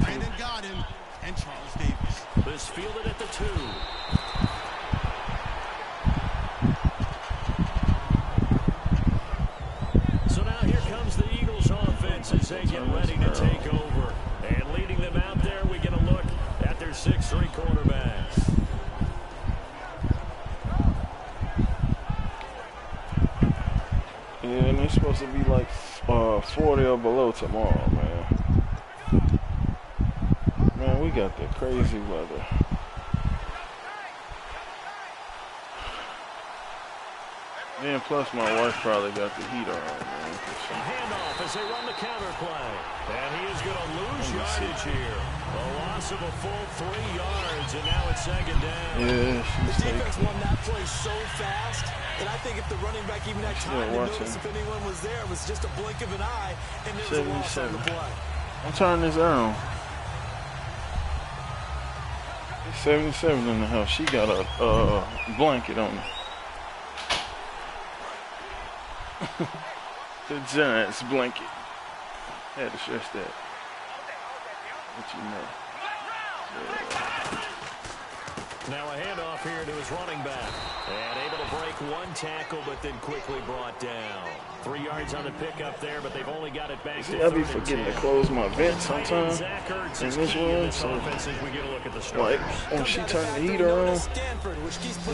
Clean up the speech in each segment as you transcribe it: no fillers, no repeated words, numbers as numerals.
Brandon Godden and Charles Davis. This fielded at the 2. So now here comes the Eagles offense as they get ready to take over. And leading them out there, we get a look at their 6'3" quarterbacks. Yeah, and they're supposed to be like 40 or below tomorrow, man. Man, we got the crazy weather. And plus my wife probably got the heater on, man. A handoff as they run the counter play. And he is going to lose yardage here. A loss of a full 3 yards, and now it's second down. Yeah, she's the defense won that play so fast, and I think if the running back even had time to notice if anyone was there, it was just a blink of an eye, and there was a loss on the play. I'm turning this on. It's 77 in the house. She got a blanket on her. The Giants blanket. Had to stress that. What you know. Now a handoff here to his running back. And able to break 1 tackle, but then quickly brought down. 3 yards on the pickup there, but they've only got it back to 3rd and 10. I be forgetting to close my vent sometimes in this one. So, like, when she turned the heater on, it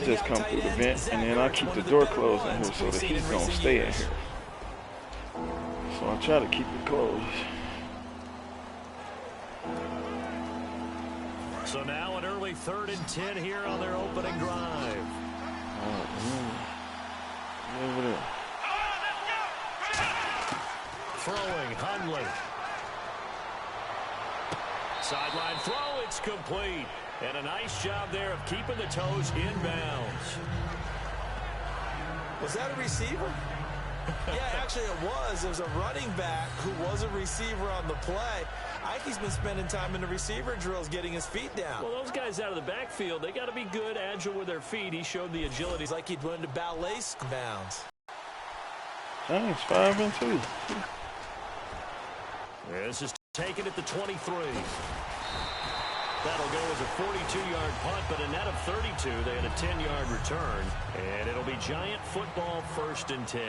just come through the vent. And then I keep the door closed in here so the heat don't stay in here. So I try to keep it closed. So now an early 3rd and 10 here on their opening drive. Over there. Throwing, Hundley. Sideline throw, it's complete. And a nice job there of keeping the toes inbounds. Was that a receiver? Yeah, actually it was. There's a running back who was a receiver on the play. I think he's been spending time in the receiver drills getting his feet down. Well, those guys out of the backfield, they got to be good, agile with their feet. He showed the agility. It's like he'd run to ballet bounds. Thanks, 5 and 2. This is taken at the 23. That'll go as a 42-yard punt, but a net of 32. They had a 10-yard return, and it'll be Giant football 1st and 10.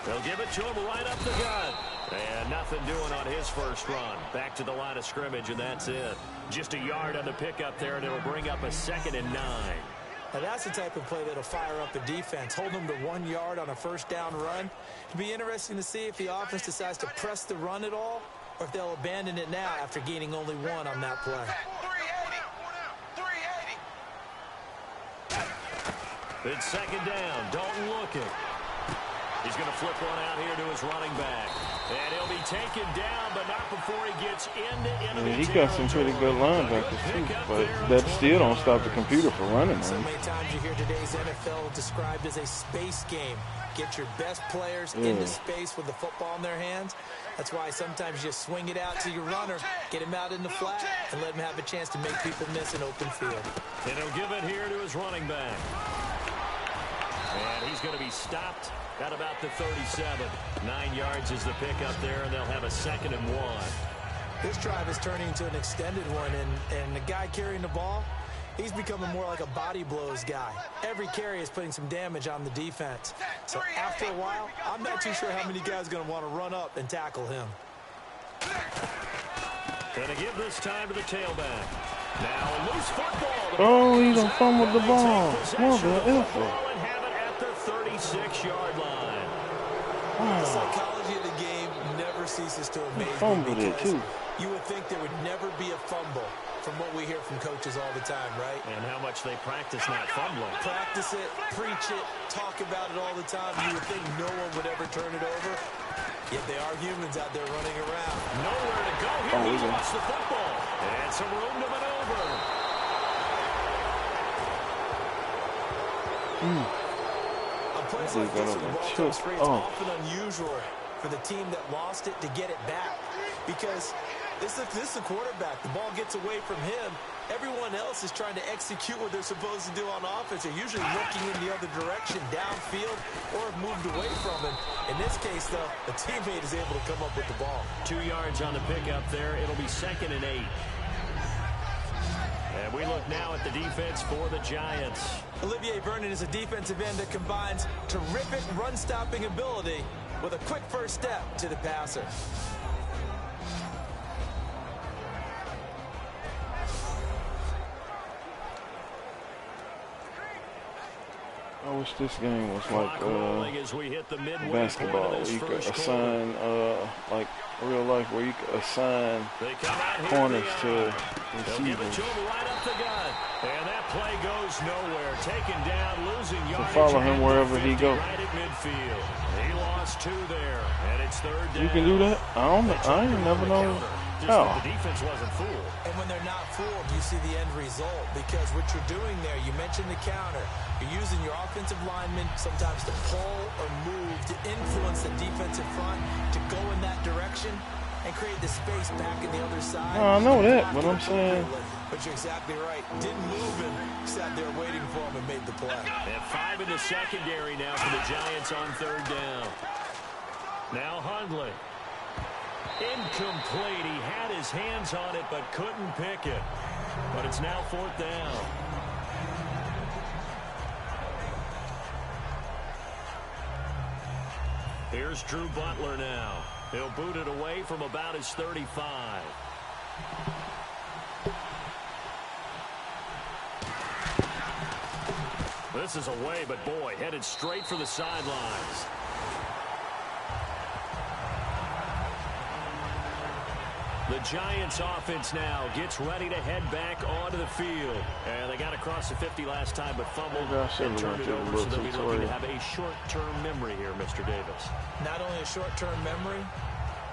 They'll give it to him right up the gut. And nothing doing on his first run. Back to the line of scrimmage, and that's it. Just a yard on the pickup there, and it'll bring up a 2nd and 9. Now that's the type of play that'll fire up a defense. Hold them to 1 yard on a first down run. It'll be interesting to see if the offense decides to press the run at all, or if they'll abandon it now after gaining only 1 on that play. 380. It's 2nd down. Dalton looking. He's going to flip one out here to his running back. And he'll be taken down, but not before he gets into enemy he got some pretty good linebackers, too. But that still don't stop the computer from running, So man. many times you hear today's NFL described as a space game. Get your best players into space with the football in their hands. That's why sometimes you just swing it out to your runner, get him out in the flat, and let him have a chance to make people miss an open field. And he'll give it here to his running back. And he's going to be stopped at about the 37. 9 yards is the pickup there, and they'll have a 2nd and 1. This drive is turning into an extended one, and the guy carrying the ball, he's becoming more like a body blows guy. Every carry is putting some damage on the defense. So after a while, I'm not too sure how many guys are going to want to run up and tackle him. Going to give this time to the tailback. Now a loose football. Oh, he done fumbled the ball. What the effort? And have it at the 36-yard line. The psychology of the game never ceases to amaze me. Fumbled it, too. You would think there would never be a fumble from what we hear from coaches all the time, right? And how much they practice not fumbling. Practice it, preach it, talk about it all the time. You would think no one would ever turn it over. Yet they are humans out there running around. Nowhere to go here. He lost the football. And some room to maneuver. A plays like this when the ball comes free, it's often unusual for the team that lost it to get it back. Because this is the quarterback. The ball gets away from him. Everyone else is trying to execute what they're supposed to do on offense. They're usually looking in the other direction, downfield, or have moved away from him. In this case, though, the teammate is able to come up with the ball. 2 yards on the pickup there. It'll be 2nd and 8. And we look now at the defense for the Giants. Olivier Vernon is a defensive end that combines terrific run-stopping ability with a quick first step to the passer. I wish this game was like basketball, where you could assign, like real life, where you could assign corners to receivers. And that play goes nowhere. Taken down, losing yardage. To follow him wherever he goes. Right at midfield. He lost 2 there, and it's 3rd down. You can do that? I ain't never known how. The defense wasn't fooled. And when they're not fooled, you see the end result. Because what you're doing there, you mentioned the counter. You're using your offensive linemen sometimes to pull or move to influence the defensive front to go in that direction and create the space back in the other side. I know that, but I'm saying. But you're exactly right. Didn't move him. Sat there waiting for him and made the play. And 5 in the secondary now for the Giants on 3rd down. Now Hundley. Incomplete. He had his hands on it but couldn't pick it. But it's now 4th down. Here's Drew Butler now. He'll boot it away from about his 35. This is away, but boy, headed straight for the sidelines. The Giants offense now gets ready to head back onto the field. And they got across the 50 last time, but fumbled and turned it over. So they'll be looking to have a short-term memory here, Mr. Davis. Not only a short-term memory,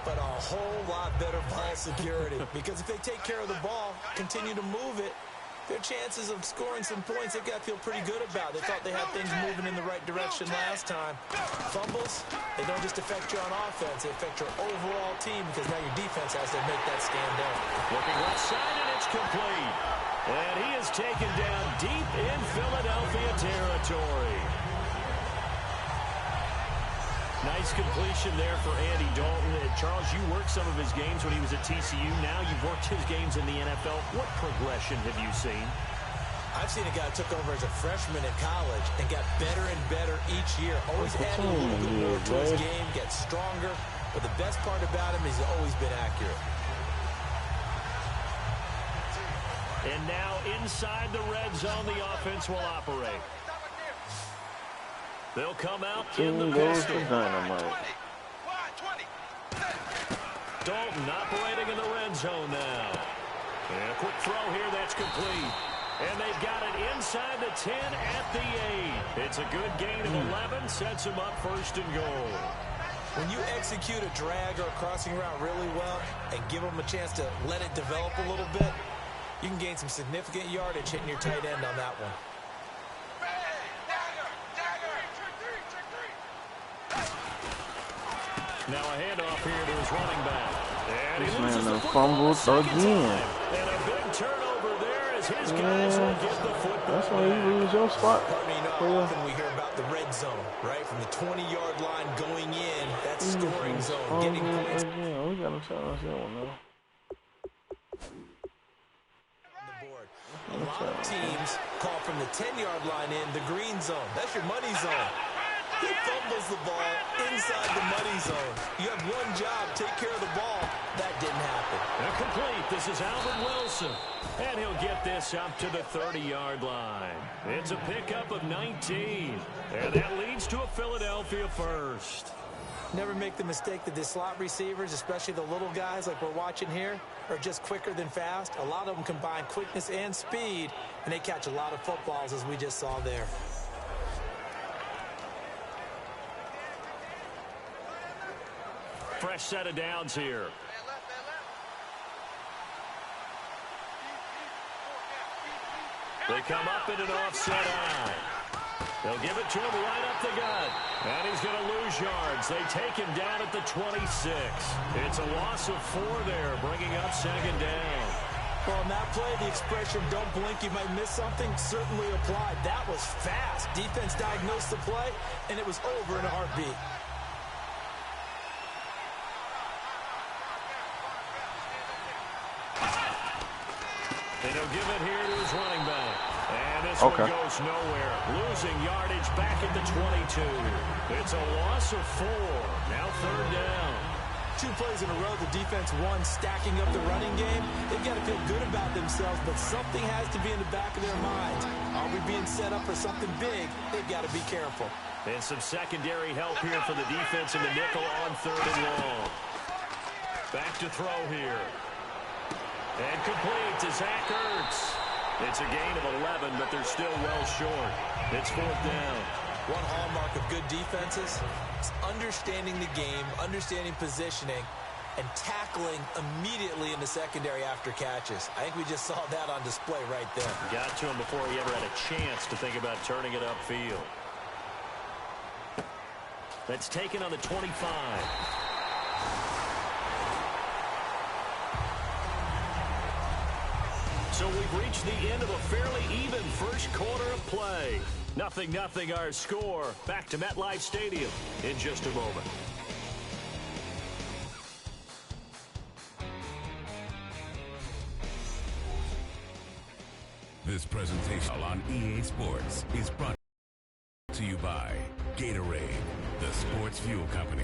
but a whole lot better ball security. Because if they take care of the ball, continue to move it, their chances of scoring some points, they've got to feel pretty good about. They thought they had things moving in the right direction last time. Fumbles, they don't just affect you on offense, they affect your overall team because now your defense has to make that stand out. Looking left side, and it's complete. And he is taken down deep in Philadelphia territory. Nice completion there for Andy Dalton. Charles, you worked some of his games when he was at TCU. Now you've worked his games in the NFL. What progression have you seen? I've seen a guy who took over as a freshman in college and got better and better each year. Always added a little bit more to his game, gets stronger. But the best part about him is he's always been accurate. And now inside the red zone, the offense will operate. They'll come out in the pistol. Dalton operating in the red zone now. And a quick throw here, that's complete. And they've got it inside the 10 at the 8. It's a good gain of 11, sets them up 1st and goal. When you execute a drag or a crossing route really well and give them a chance to let it develop a little bit, you can gain some significant yardage hitting your tight end on that one. Now a handoff here to his running back. And this he loses man the football fumbled again. And a big turnover there as his guys will get the football. That's why you lose your spot. Often we hear about the red zone, right? From the 20-yard line going in, that's scoring zone, getting points. We got him shot on that one now. A lot of teams call from the 10-yard line in the green zone. That's your money zone. He fumbles the ball inside the money zone. You have one job, take care of the ball. That didn't happen. Incomplete. This is Alvin Wilson. And he'll get this up to the 30-yard line. It's a pickup of 19. And that leads to a Philadelphia first. Never make the mistake that the slot receivers, especially the little guys like we're watching here, are just quicker than fast. A lot of them combine quickness and speed, and they catch a lot of footballs, as we just saw there. Fresh set of downs here. They come up in an offset eye. They'll give it to him right up the gut. And he's going to lose yards. They take him down at the 26. It's a loss of 4 there, bringing up second down. Well, on that play, the expression, don't blink, you might miss something, certainly applied. That was fast. Defense diagnosed the play, and it was over in a heartbeat. And he'll give it here to his running back. And this one goes nowhere. Losing yardage back at the 22. It's a loss of 4. Now third down. 2 plays in a row, the defense won, stacking up the running game. They've got to feel good about themselves, but something has to be in the back of their minds. Are we being set up for something big? They've got to be careful. And some secondary help here for the defense in the nickel on third and long. Back to throw here. And complete to Zach Ertz. It's a gain of 11, but they're still well short. It's fourth down. One hallmark of good defenses is understanding the game, understanding positioning, and tackling immediately in the secondary after catches. I think we just saw that on display right there. Got to him before he ever had a chance to think about turning it upfield. That's taken on the 25. So we've reached the end of a fairly even first quarter of play. 0-0 our score. Back to MetLife Stadium in just a moment. This presentation on EA Sports is brought to you by Gatorade, the sports fuel company.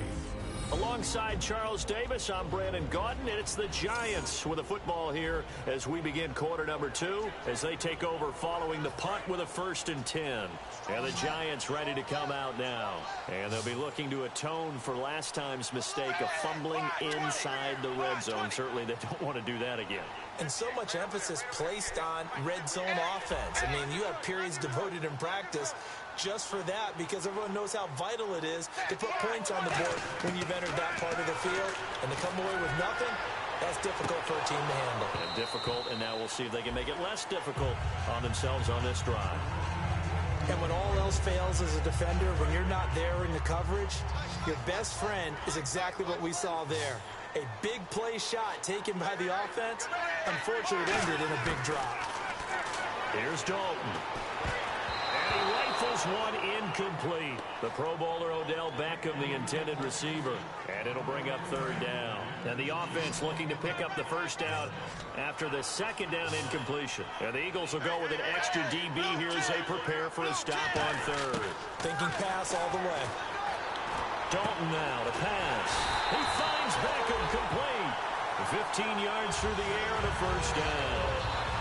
Alongside Charles Davis, I'm Brandon Gaudin, and it's the Giants with a football here as we begin quarter number 2 as they take over following the punt with a 1st and 10. And the Giants ready to come out now. And they'll be looking to atone for last time's mistake of fumbling inside the red zone. Certainly they don't want to do that again. And so much emphasis placed on red zone offense. I mean, you have periods devoted in practice just for that because everyone knows how vital it is to put points on the board when you've entered that part of the field. And to come away with nothing, that's difficult for a team to handle. And difficult, and now we'll see if they can make it less difficult on themselves on this drive. And when all else fails as a defender, when you're not there in the coverage, your best friend is exactly what we saw there. A big play shot taken by the offense. Unfortunately, it ended in a big drop. Here's Dalton. And he rifles one incomplete. The Pro Bowler Odell Beckham, the intended receiver. And it'll bring up third down. And the offense looking to pick up the first down after the second down incompletion. And the Eagles will go with an extra DB here as they prepare for a stop on third. Thinking pass all the way. Dalton now to pass. He finds Beckham complete. 15 yards through the air and a first down.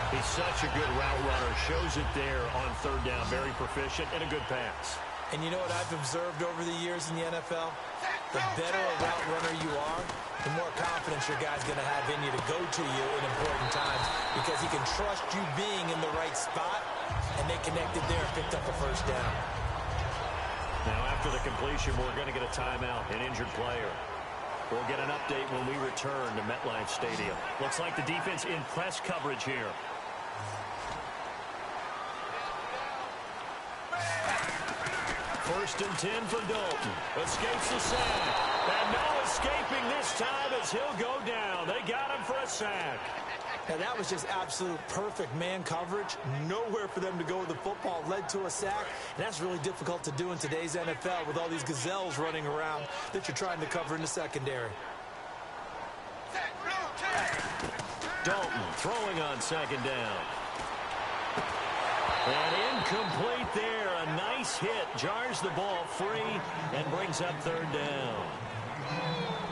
He's such a good route runner. Shows it there on third down. Very proficient and a good pass. And you know what I've observed over the years in the NFL? The better a route runner you are, the more confidence your guy's going to have in you to go to you in important times because he can trust you being in the right spot, and they connected there and picked up a first down. Now, after the completion, we're going to get a timeout, an injured player. We'll get an update when we return to MetLife Stadium. Looks like the defense in press coverage here. First and 10 for Dalton. Escapes the sack. And no escaping this time as he'll go down. They got him for a sack. And that was just absolute perfect man coverage. Nowhere for them to go with the football. Led to a sack. And that's really difficult to do in today's NFL with all these gazelles running around that you're trying to cover in the secondary. Dalton throwing on second down. And incomplete there. A nice hit. Jars the ball free and brings up third down.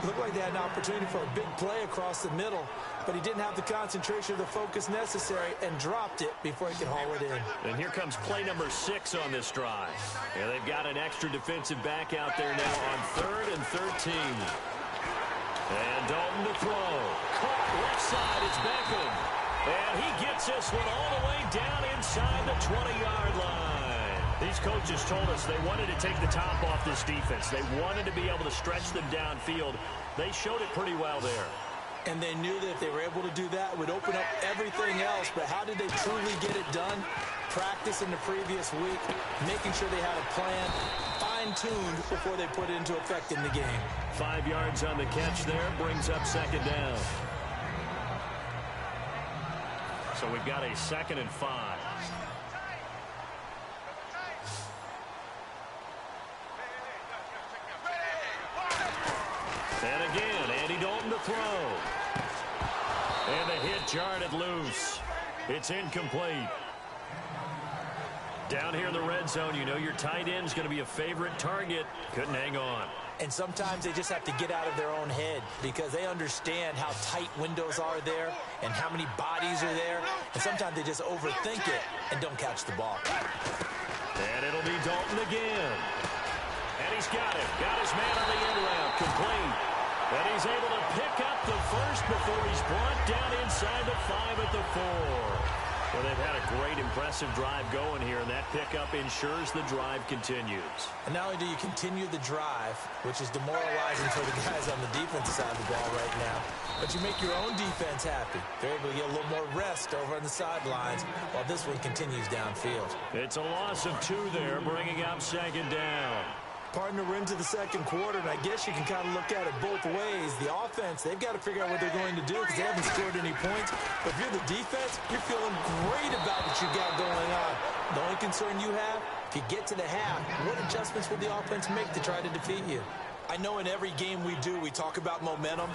Looked like they had an opportunity for a big play across the middle, but he didn't have the concentration or the focus necessary and dropped it before he could haul it in. And here comes play number 6 on this drive. And they've got an extra defensive back out there now on 3rd and 13. And Dalton to throw. Caught left side is Beckham. And he gets this one all the way down inside the 20-yard line. These coaches told us they wanted to take the top off this defense. They wanted to be able to stretch them downfield. They showed it pretty well there. And they knew that if they were able to do that, it would open up everything else. But how did they truly get it done? Practice in the previous week, making sure they had a plan, fine-tuned before they put it into effect in the game. 5 yards on the catch there, brings up second down. So we've got a 2nd and 5. And again, Andy Dalton to throw. And the hit jarred it loose. It's incomplete. Down here in the red zone, you know your tight end's going to be a favorite target. Couldn't hang on. And sometimes they just have to get out of their own head because they understand how tight windows are there and how many bodies are there. And sometimes they just overthink it and don't catch the ball. And it'll be Dalton again. And he's got it. Got his man on the end route. Complete. And he's able to pick up the first before he's brought down inside the 5 at the 4. Well, they've had a great, impressive drive going here, and that pickup ensures the drive continues. And not only do you continue the drive, which is demoralizing for the guys on the defensive side of the ball right now, but you make your own defense happy. They're able to get a little more rest over on the sidelines while this one continues downfield. It's a loss of 2 there, bringing up second down. Partner, we're into the second quarter, and I guess you can kind of look at it both ways. The offense, they've got to figure out what they're going to do because they haven't scored any points. But if you're the defense, you're feeling great about what you got going on. The only concern you have, if you get to the half, what adjustments will the offense make to try to defeat you? I know in every game we do, we talk about momentum.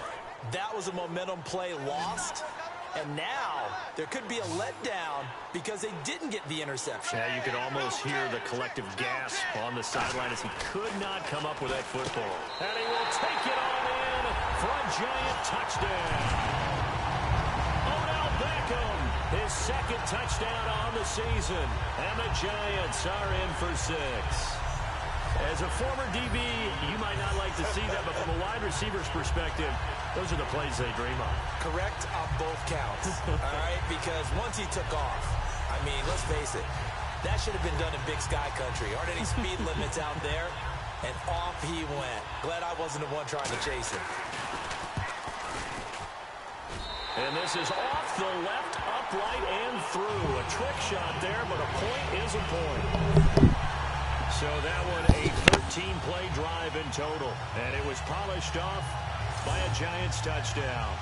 That was a momentum play lost. And now there could be a letdown because they didn't get the interception. Yeah, you could almost hear the collective gasp on the sideline as he could not come up with that football. And he will take it on in for a giant touchdown. Odell Beckham, his 2nd touchdown on the season. And the Giants are in for 6. As a former DB, you might not like to see that, but from a wide receiver's perspective, those are the plays they dream of. Correct on both counts, all right? Because once he took off, I mean, let's face it, that should have been done in Big Sky Country. Aren't any speed limits out there? And off he went. Glad I wasn't the one trying to chase him. And this is off the left, upright, and through. A trick shot there, but a point is a point. So that one, a 13-play drive in total. And it was polished off by a Giants touchdown.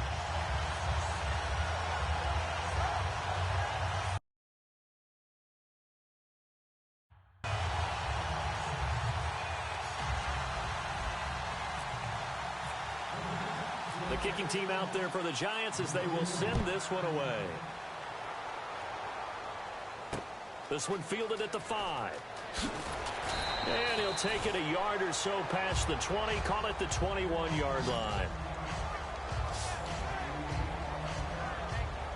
The kicking team out there for the Giants as they will send this one away. This one fielded at the 5. And he'll take it a yard or so past the 20, call it the 21-yard line.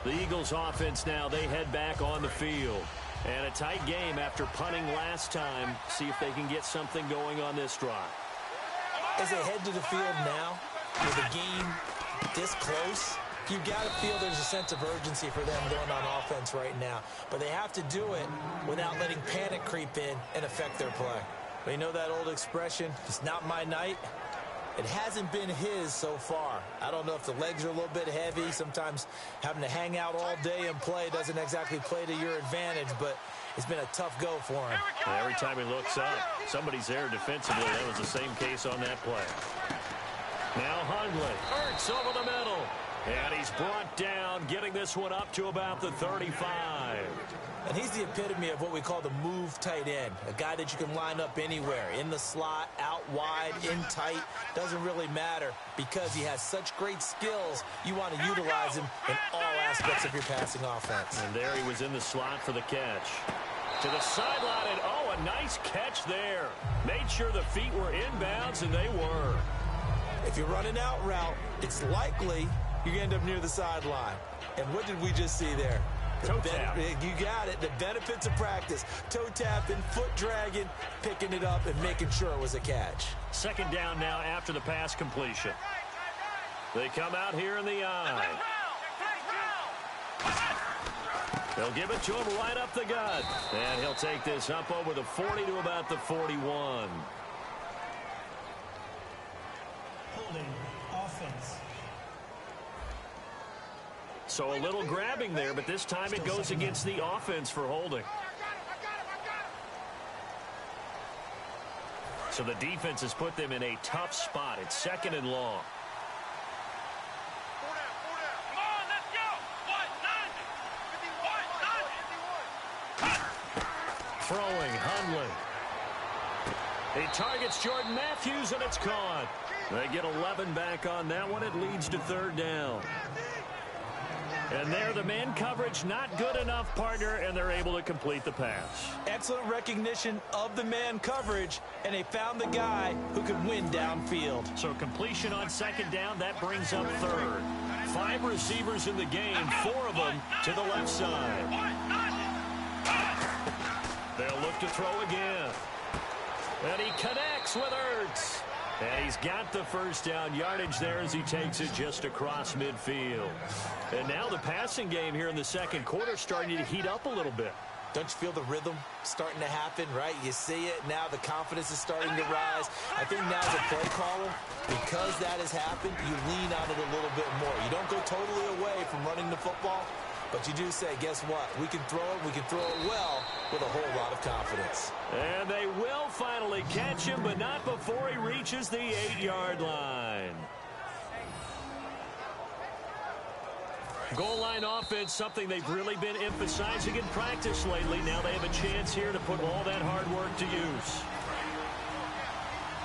The Eagles offense now, they head back on the field. And a tight game after punting last time. See if they can get something going on this drive. As they head to the field now, with the game this close, you got to feel there's a sense of urgency for them going on offense right now. But they have to do it without letting panic creep in and affect their play. But you know that old expression, it's not my night? It hasn't been his so far. I don't know if the legs are a little bit heavy. Sometimes having to hang out all day and play doesn't exactly play to your advantage, but it's been a tough go for him. Every time he looks up, somebody's there defensively. That was the same case on that play. Now Hundley, Ertz over the middle. And he's brought down, getting this one up to about the 35. And he's the epitome of what we call the move tight end. A guy that you can line up anywhere, in the slot, out wide, in tight. Doesn't really matter because he has such great skills. You want to utilize him in all aspects of your passing offense. And there he was in the slot for the catch. To the sideline, and oh, a nice catch there. Made sure the feet were inbounds, and they were. If you're running out route, it's likely you're going to end up near the sideline. And what did we just see there? Toe tap. You got it. The benefits of practice. Toe tapping, foot dragging, picking it up, and making sure it was a catch. Second down now after the pass completion. They come out here in the eye. They'll give it to him right up the gut. And he'll take this up over the 40 to about the 41. Holding offense. So a little grabbing there, but this time it goes against the offense for holding. So the defense has put them in a tough spot. It's 2nd and long. Throwing, Hundley. He targets Jordan Matthews, and it's caught. They get 11 back on that one. It leads to 3rd down. And there, the man coverage not good enough, partner, and they're able to complete the pass. Excellent recognition of the man coverage, and they found the guy who could win downfield. So completion on 2nd down, that brings up 3rd. 5 receivers in the game, 4 of them to the left side. They'll look to throw again. And he connects with Ertz. And he's got the 1st down yardage there as he takes it just across midfield. And now the passing game here in the 2nd quarter starting to heat up a little bit. Don't you feel the rhythm starting to happen, right? You see it now. The confidence is starting to rise. I think now as a play caller, because that has happened, you lean on it a little bit more. You don't go totally away from running the football, but you do say, guess what? We can throw it. We can throw it well with a whole lot of confidence. And they will finally catch him, but not before he reaches the 8-yard line. Goal line offense, something they've really been emphasizing in practice lately. Now they have a chance here to put all that hard work to use.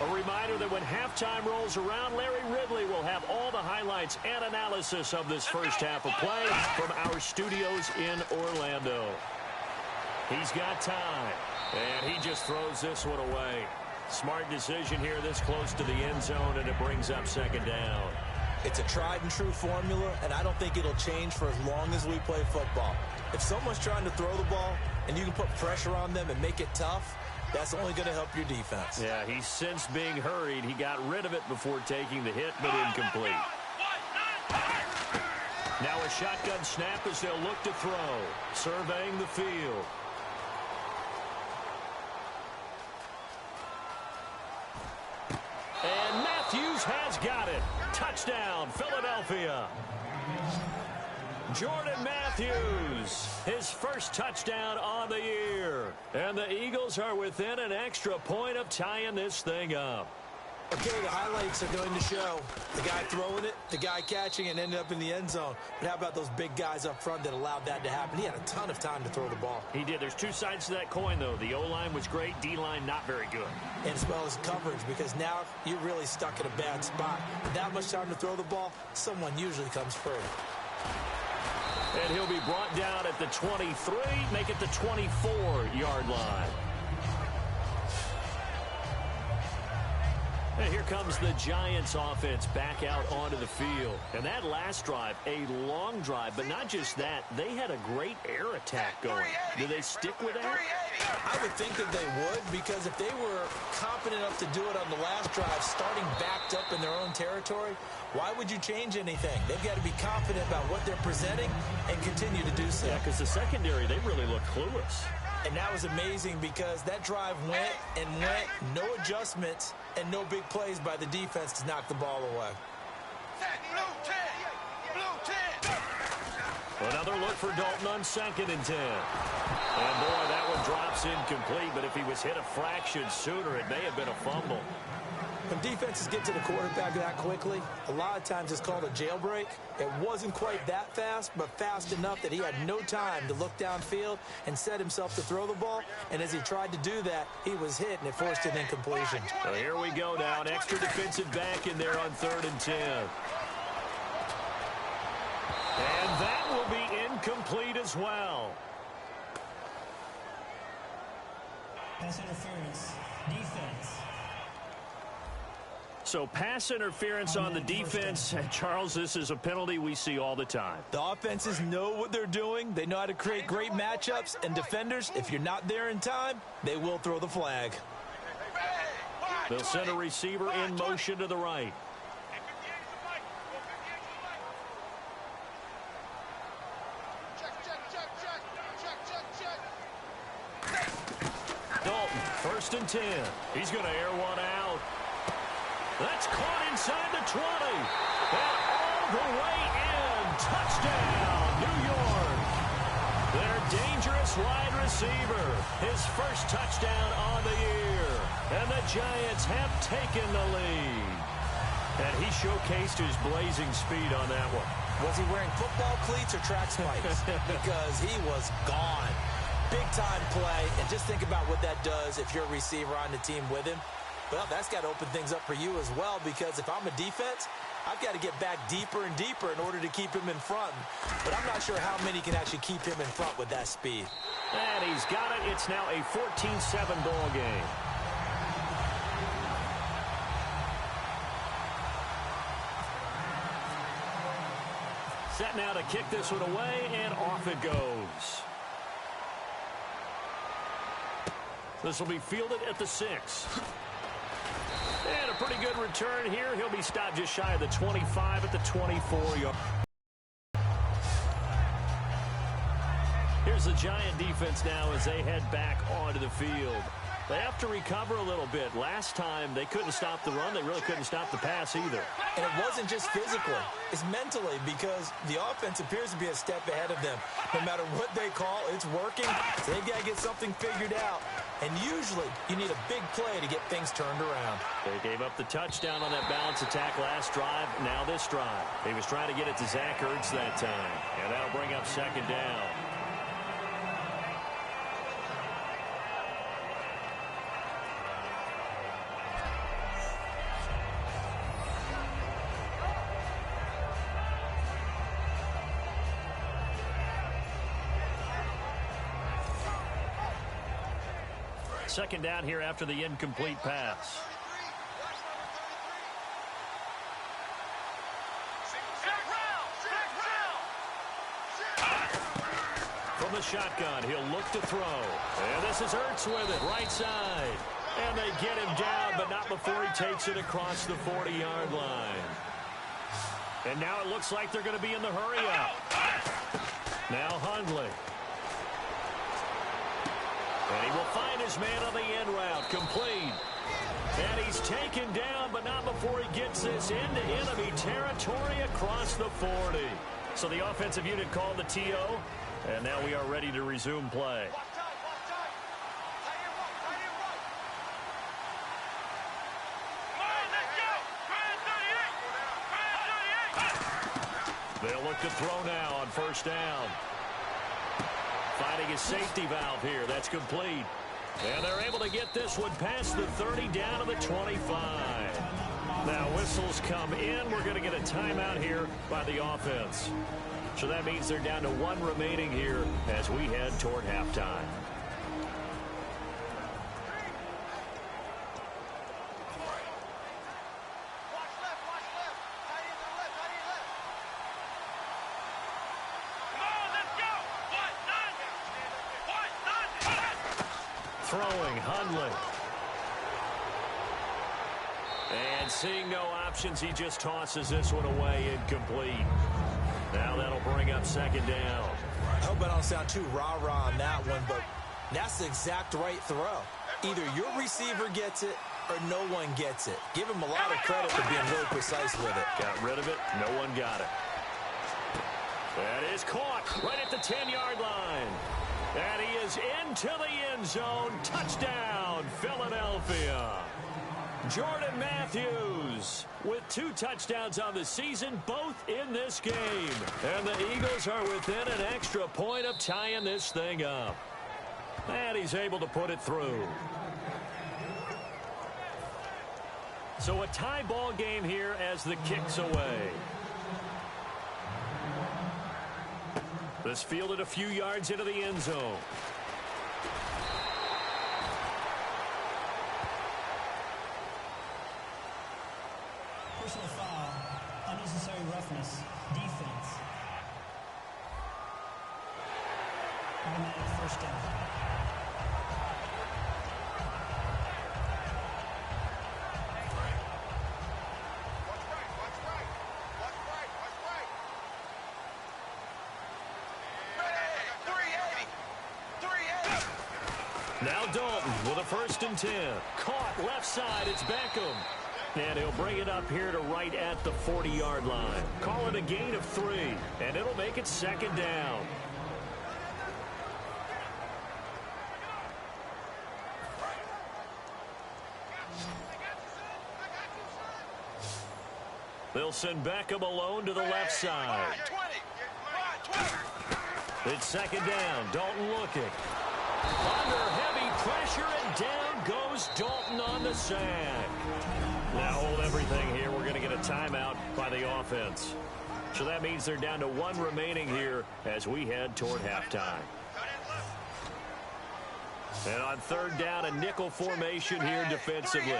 A reminder that when halftime rolls around, Larry Ridley will have all the highlights and analysis of this first half of play from our studios in Orlando. He's got time, and he just throws this one away. Smart decision here this close to the end zone, and it brings up 2nd down. It's a tried-and-true formula, and I don't think it'll change for as long as we play football. If someone's trying to throw the ball and you can put pressure on them and make it tough, that's only going to help your defense. Yeah, he's sensed being hurried. He got rid of it before taking the hit, but incomplete. Now a shotgun snap as they'll look to throw. Surveying the field. And Matthews has got it. Touchdown, Philadelphia. Jordan Matthews, his 1st touchdown on the year. And the Eagles are within an extra point of tying this thing up. Okay, the highlights are going to show the guy throwing it, the guy catching it, and ended up in the end zone. But how about those big guys up front that allowed that to happen? He had a ton of time to throw the ball. He did. There's 2 sides to that coin, though. The O-line was great, D-line not very good. And as well as coverage, because now you're really stuck in a bad spot. That much time to throw the ball, someone usually comes free. And he'll be brought down at the 23, make it the 24-yard line. And here comes the Giants offense back out onto the field. And that last drive, a long drive, but not just that, they had a great air attack going. Do they stick with that? I would think that they would, because if they were confident enough to do it on the last drive, starting backed up in their own territory, why would you change anything? They've got to be confident about what they're presenting and continue to do so. Yeah, because the secondary, they really look clueless. And that was amazing because that drive went and went, no adjustments and no big plays by the defense to knock the ball away. Another look for Dalton on 2nd and 10. And boy, that one drops incomplete, but if he was hit a fraction sooner, it may have been a fumble. When defenses get to the quarterback that quickly, a lot of times it's called a jailbreak. It wasn't quite that fast, but fast enough that he had no time to look downfield and set himself to throw the ball. And as he tried to do that, he was hit, and it forced an incompletion. So here we go now. An extra defensive back in there on 3rd and 10. And that will be incomplete as well. Pass interference. Defense. So pass interference on the defense. Charles, this is a penalty we see all the time. The offenses know what they're doing. They know how to create great matchups. And defenders, if you're not there in time, they will throw the flag. They'll send a receiver in motion to the right. Dalton, 1st and 10. He's going to air one out. That's caught inside the 20. And all the way in Touchdown, New York. Their dangerous wide receiver. His first touchdown on the year. And the Giants have taken the lead. And he showcased his blazing speed on that one. Was he wearing football cleats or track spikes? Because he was gone. Big-time play. And just think about what that does if you're a receiver on the team with him. Well, that's got to open things up for you as well, because if I'm a defense, I've got to get back deeper and deeper in order to keep him in front. But I'm not sure how many can actually keep him in front with that speed. And he's got it. It's now a 14-7 ball game. Set now to kick this one away, and off it goes. This will be fielded at the 6. And a pretty good return here. He'll be stopped just shy of the 25 at the 24-yard. Here's the Giant defense now as they head back onto the field. They have to recover a little bit. Last time they couldn't stop the run. They really couldn't stop the pass either. And it wasn't just physically. It's mentally, because the offense appears to be a step ahead of them. No matter what they call, it's working. So they've got to get something figured out. And usually you need a big play to get things turned around. They gave up the touchdown on that balance attack last drive. Now this drive. He was trying to get it to Zach Ertz that time. And that'll bring up second down. Second down here after the incomplete pass. From the shotgun, he'll look to throw. And this is Ertz with it, right side. And they get him down, but not before he takes it across the 40-yard line. And now it looks like they're going to be in the hurry-up. Now Hundley. And he will find his man on the end route, complete. And he's taken down, but not before he gets this into enemy territory across the 40. So the offensive unit called the TO, and now we are ready to resume play. They'll look to throw now on first down. Finding his safety valve here. That's complete. And they're able to get this one past the 30 down to the 25. Now whistles come in. We're going to get a timeout here by the offense. So that means they're down to one remaining here as we head toward halftime. Throwing, Hundley. And seeing no options, he just tosses this one away, incomplete. Now that'll bring up second down. I hope I don't sound too rah-rah on that one, but that's the exact right throw. Either your receiver gets it or no one gets it. Give him a lot of credit for being really precise with it. Got rid of it. No one got it. That is caught right at the 10-yard line. And he is into the end zone. Touchdown, Philadelphia. Jordan Matthews with 2 touchdowns on the season, both in this game. And the Eagles are within an extra point of tying this thing up. And he's able to put it through. So a tie ball game here as the kick's away. This fielded a few yards into the end zone. Personal foul, unnecessary roughness, defense. Automatic first down. Now Dalton with a 1st and 10. Caught left side. It's Beckham. And he'll bring it up here to right at the 40-yard line. Call it a gain of 3, and it'll make it 2nd down. They'll send Beckham alone to the left side. It's 2nd down. Dalton looking. Under heavy pressure, and down goes Dalton on the sack. Now hold everything here. We're going to get a timeout by the offense. So that means they're down to 1 remaining here as we head toward halftime. And on 3rd down, a nickel formation here defensively.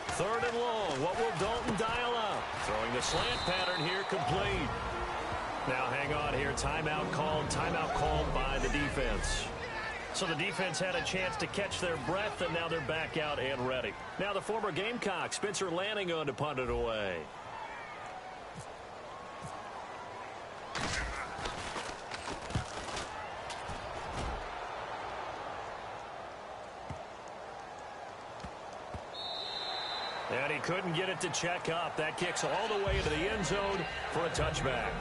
3rd and long. What will Dalton dial up? Throwing the slant pattern here, complete. Now hang on here. Timeout called by the defense. So the defense had a chance to catch their breath, and now they're back out and ready. Now the former Gamecock, Spencer Lanning, on to punt it away. And he couldn't get it to check up. That kicks all the way into the end zone for a touchback.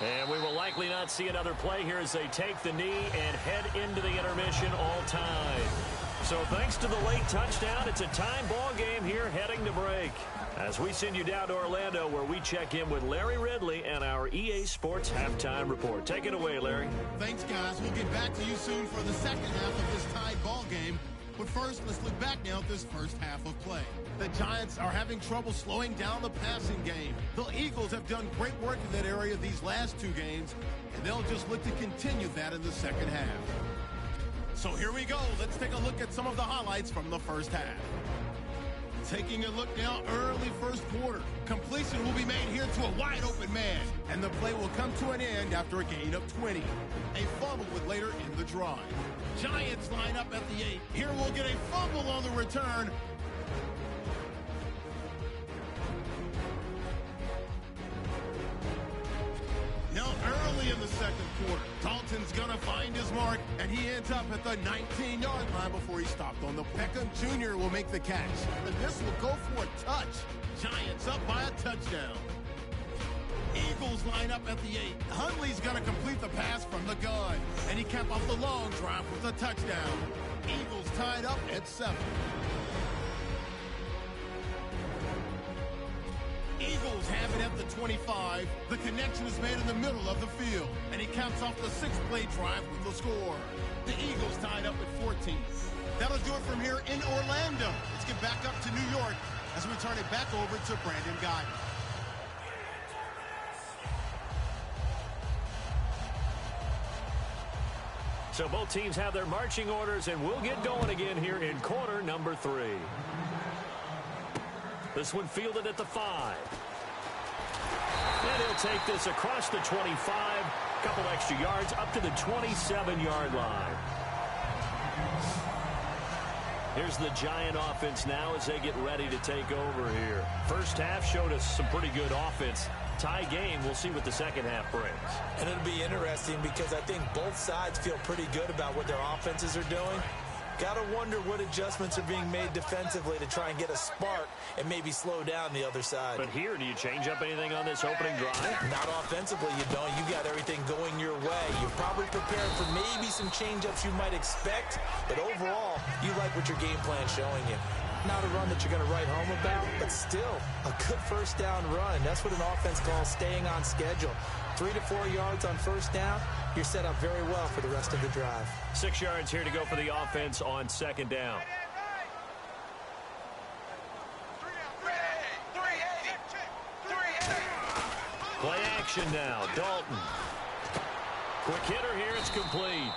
And we will likely not see another play here as they take the knee and head into the intermission all time. So thanks to the late touchdown, it's a time ball game here heading to break. As we send you down to Orlando, where we check in with Larry Ridley and our EA Sports Halftime Report. Take it away, Larry. Thanks, guys. We'll get back to you soon for the second half of this tied ball game. But first, let's look back now at this first half of play. The Giants are having trouble slowing down the passing game. The Eagles have done great work in that area these last 2 games, and they'll just look to continue that in the second half. So here we go. Let's take a look at some of the highlights from the first half. Taking a look now, early first quarter. Completion will be made here to a wide-open man, and the play will come to an end after a gain of 20. A fumble with later in the drive. Giants line up at the 8. Here we'll get a fumble on the return. Now early in the second quarter, Dalton's going to find his mark, and he ends up at the 19-yard line before he stopped on the Beckham Jr. will make the catch. And this will go for a touch. Giants up by a touchdown. Eagles line up at the 8. Hundley's going to complete the pass from the gun, and he capped off the long drive with a touchdown. Eagles tied up at 7. Eagles have it at the 25. The connection is made in the middle of the field, and he caps off the 6-play drive with the score. The Eagles tied up at 14. That'll do it from here in Orlando. Let's get back up to New York as we turn it back over to Brandon Guy. So both teams have their marching orders, and we'll get going again here in quarter number 3. This one fielded at the 5. And he'll take this across the 25. Couple extra yards up to the 27-yard line. Here's the Giant offense now as they get ready to take over here. First half showed us some pretty good offense. Tie game, we'll see what the second half brings. And it'll be interesting because I think both sides feel pretty good about what their offenses are doing. Got to wonder what adjustments are being made defensively to try and get a spark and maybe slow down the other side. But here, do you change up anything on this opening drive? Not offensively, you don't. You got everything going your way. You're probably prepared for maybe some change-ups you might expect, but overall, you like what your game plan's showing you. Not a run that you're going to write home about, but still a good first down run. That's what an offense calls staying on schedule. 3 to 4 yards on first down, you're set up very well for the rest of the drive. 6 yards here to go for the offense on second down. Play action now, Dalton. Quick hitter here, it's complete.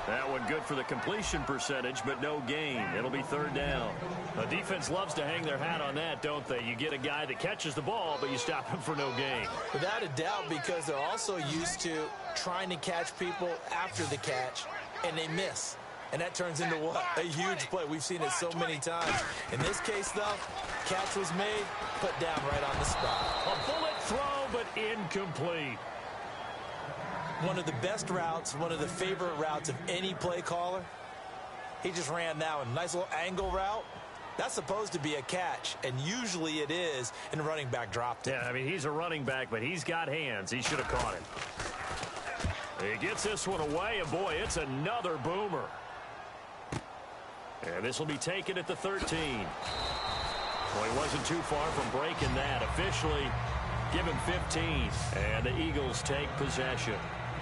That one good for the completion percentage, but no gain. It'll be third down. The defense loves to hang their hat on that, don't they? You get a guy that catches the ball, but you stop him for no gain. Without a doubt, because they're also used to trying to catch people after the catch. and they miss. And that turns into what? A huge play. We've seen it so many times. In this case, though, catch was made, put down right on the spot. A bullet throw, but incomplete. One of the best routes, one of the favorite routes of any play caller. He just ran that one. Nice little angle route. That's supposed to be a catch, and usually it is, and the running back dropped it. Yeah, I mean, he's a running back, but he's got hands. He should have caught it. He gets this one away, and boy, it's another boomer. And this will be taken at the 13. Well, he wasn't too far from breaking that. Officially, give him 15. And the Eagles take possession.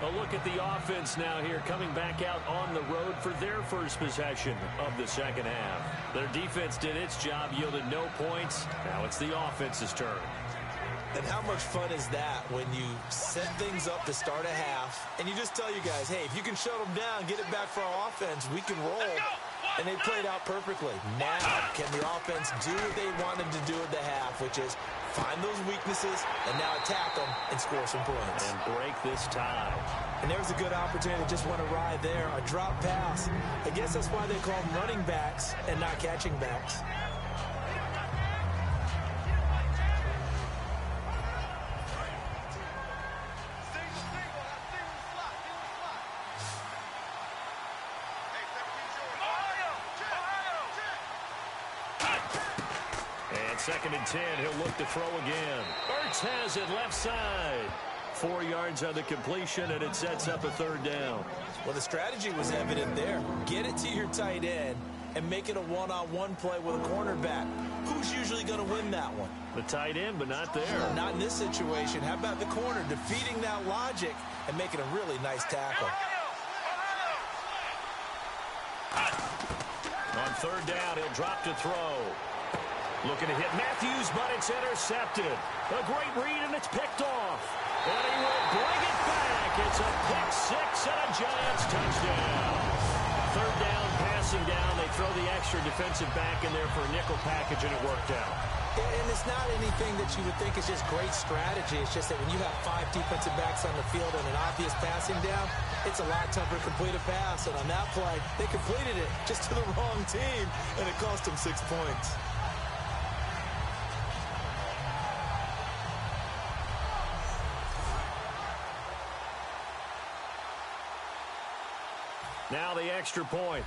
A look at the offense now here, coming back out on the road for their first possession of the second half. Their defense did its job, yielded no points. Now it's the offense's turn. And how much fun is that when you set things up to start a half, and you just tell you guys, hey, if you can shut them down, get it back for our offense, we can roll. And they played out perfectly. Now, can the offense do what they wanted to do at the half, which is find those weaknesses and now attack them and score some points. And break this tie. And there's a good opportunity to just want to ride there, a drop pass. I guess that's why they call them running backs and not catching backs. Second and 10, he'll look to throw again. Ertz has it left side. 4 yards on the completion, and it sets up a third down. Well, the strategy was evident there. Get it to your tight end and make it a one-on-one play with a cornerback. Who's usually going to win that one? The tight end, but not there. Not in this situation. How about the corner defeating that logic and making a really nice tackle? On third down, he'll drop to throw. Looking to hit Matthews, but it's intercepted. A great read, and it's picked off. And he will bring it back. It's a pick six and a Giants touchdown. Third down, passing down. They throw the extra defensive back in there for a nickel package, and it worked out. And it's not anything that you would think is just great strategy. It's just that when you have 5 defensive backs on the field and an obvious passing down, it's a lot tougher to complete a pass. And on that play, they completed it just to the wrong team, and it cost them 6 points. Now the extra point.